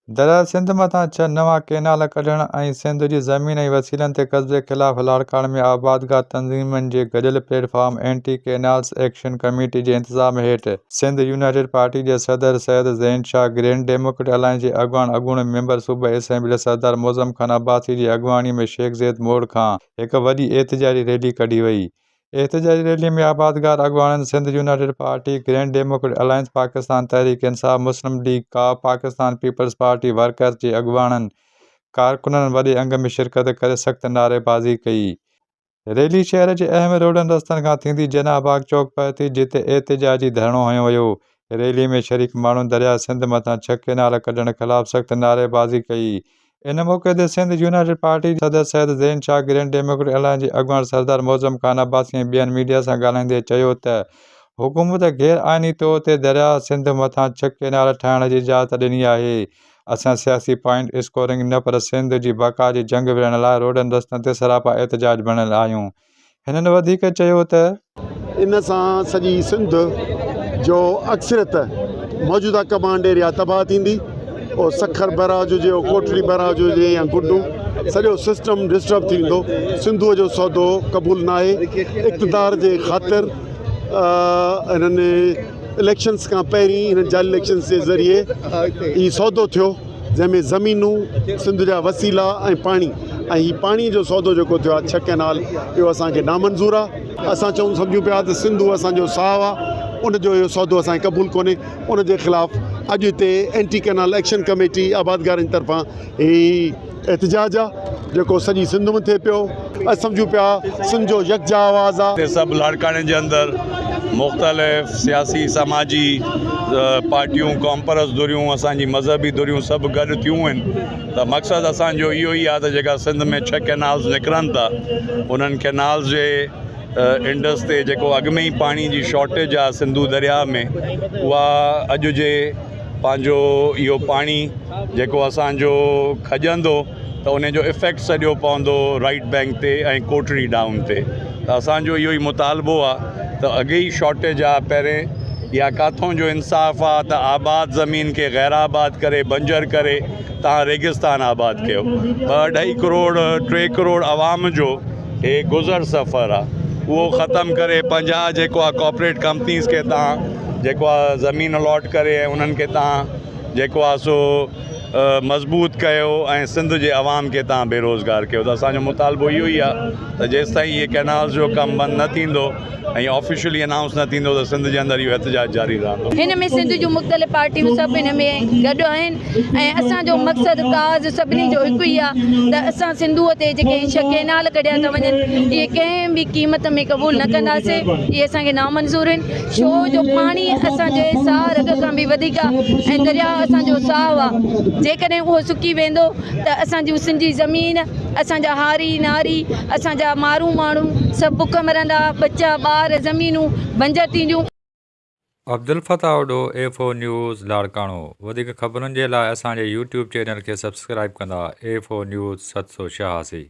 दरिया सिंध मथां 6 नवां केनाल कढण ऐं सिंध जी ज़मीन ऐं वसीलनि ते कब्ज़े ख़िलाफ़ लाड़काणे में आबादगार तंज़ीमनि जे गॾियल platform anti canals action committee जे इंतिज़ाम हेठि सिंध यूनाइटेड पार्टी जे सदर Syed Zain Shah, Grand Democratic Alliance जे अॻूणे मेंबर सूबाई असेंबली सरदार मोज़म खान अब्बासी जी अॻुवाणी में शेख ज़ैद मोड़ खां हिकु वॾी एहतिजाजी रैली कढी वई। एहतिजाजी रैली में आबादगार अॻुवाणनि Sindh United Party, Grand Democratic Alliance, Pakistan Tehreek Insaf, Muslim League काफ, पाकिस्तान पीपल्स पार्टी वर्कर्स जे अॻुवाणनि कारकुननि वॾे अंग में शिरकत करे सख़्त नारेबाज़ी कई। रैली शहर जे अहम रोडनि रस्तनि खां थींदी जनाह बाग चौक पहुती, जिते एहतिजाजी धरणो हंयो वियो। रैली में शरीक माण्हुनि दरिया सिंध मथां 6 केनाल कढण ख़िलाफ़ सख़्त नारेबाज़ी कई। इन मौक़े ते सिंध यूनाइटेड पार्टी सदर Syed Zain Shah, Grand Democratic Alliance जे अॻुवाण सरदार मोज़म खान अब्बासी ऐं ॿियनि मीडिया सां ॻाल्हाईंदे चयो त हुकूमत गैर आइनी तौर ते दरिया सिंध मथां 6 केनाल ठाहिण जी इजाज़त ॾिनी आहे। असां सियासी पॉइंट स्कोरिंग न पर सिंध जी बका जी जंग विड़हण लाइ रोडनि रस्तनि ते सरापा एहतिजाज बणियल आहियूं। हिननि वधीक चयो त इन सां सॼी सिंध जो अक्सरियत मौजूदा कमांड एरिया तबाह थींदी। और सखर बैराज हुजे, कोटली बैराज हुजे या गुड्डू, सॼो सिस्टम डिस्टर्ब थींदो। सिंधूअ जो सौदो क़बूल न आहे। इक़्तिदार जे ख़ातिर इन्हनि इलेक्शन्स खां पहिरीं हिन जाली इलेक्शन्स जे ज़रिए ही सौदो थियो, जंहिंमें ज़मीनूं, सिंध जा वसीला ऐं पाणी, ऐं ही पाणी जो सौदो जेको थियो आहे 6 कैनाल, इहो असांखे नामंज़ूर आहे। असां सम्झूं पिया त सिंधु असांजो साहु आहे, उनजो इहो सौदो असांखे क़बूल कोन्हे। उन जे ख़िलाफ़ अॼु हिते एंटी कैनाल एक्शन कमेटी आबादगारनि तरफ़ां ही एहतिजाज आहे जेको सॼी सिंध में थिए पियो। असां सम्झूं पिया सिंध जो यकजा आवाज़ आहे। सभु लाड़काणे जे अंदरि मुख़्तलिफ़ सियासी समाजी पार्टियूं, कॉम्परस धुरियूं, असांजी मज़हबी धुरियूं सभु गॾु थियूं आहिनि। त मक़सदु असांजो इहो ई आहे त जेका सिंध में 6 कैनाल्स निकिरनि था, उन्हनि कैनाल्स जे इंडस ते जेको अॻु में ई पाणी जी शॉर्टेज आहे सिंधू दरिया में, उहा अॼु जे पंहिंजो इहो पाणी जेको असांजो खॼंदो त उन जो इफेक्ट सॼो पवंदो राइट बैंक ते ऐं कोटड़ी डाउन ते। त असांजो इहो ई मुतालबो आहे त अॻे ई शॉर्टेज आहे। पहिरें या काथों जो इंसाफ़ आहे त आबाद ज़मीन खे गैर आबाद करे, बंजर करे तव्हां रेगिस्तान आबाद कयो। 2-2.5 करोड़ 3 करोड़ आवाम जो हे गुज़र सफ़र आहे, उहो ख़तमु करे 50 जेको आहे कॉर्पोरेट कंपनीज़ खे तव्हां जेको आहे ज़मीन अलॉट करे ऐं उन्हनि खे तव्हां जेको आहे सो मज़बूत कयो ऐं सिंध जे अवाम खे तव्हां बेरोज़गार कयो। त असांजो मुतालबो इहो ई आहे त जेसिताईं इहे कैनाल्स जो कमु बंदि न थींदो ऐं ऑफिशियली अनाउंस न थींदो त सिंध जे अंदरि इहो एहतिजाज जारी रहंदो। हिन में सिंध जूं मुख़्तलिफ़ पार्टियूं सभु हिन में गॾु आहिनि ऐं असांजो मक़सदु काज़ सभिनी जो हिकु ई आहे त असां सिंधूअ ते जेके 6 कैनाल कढिया था वञनि, इहे कंहिं बि क़ीमत में क़बूल न कंदासीं। इहे असांखे नामंज़ूर आहिनि। छो जो पाणी असांजे साह रग खां बि वधीक आहे ऐं दरिया असांजो साहु आहे। जेकॾहिं उहो सुकी वेंदो त असांजूं सिंधी ज़मीन, असांजा हारी नारी, असांजा माण्हू सभु बुख मरंदा, बच्चा ॿार, ज़मीनूं बंजर थींदियूं। अब्दुल फताह उॾो A4 न्यूज़ लाड़काणो। वधीक ख़बरुनि जे लाइ असांजे YouTube चैनल खे सब्सक्राइब कंदा। A4 news 786।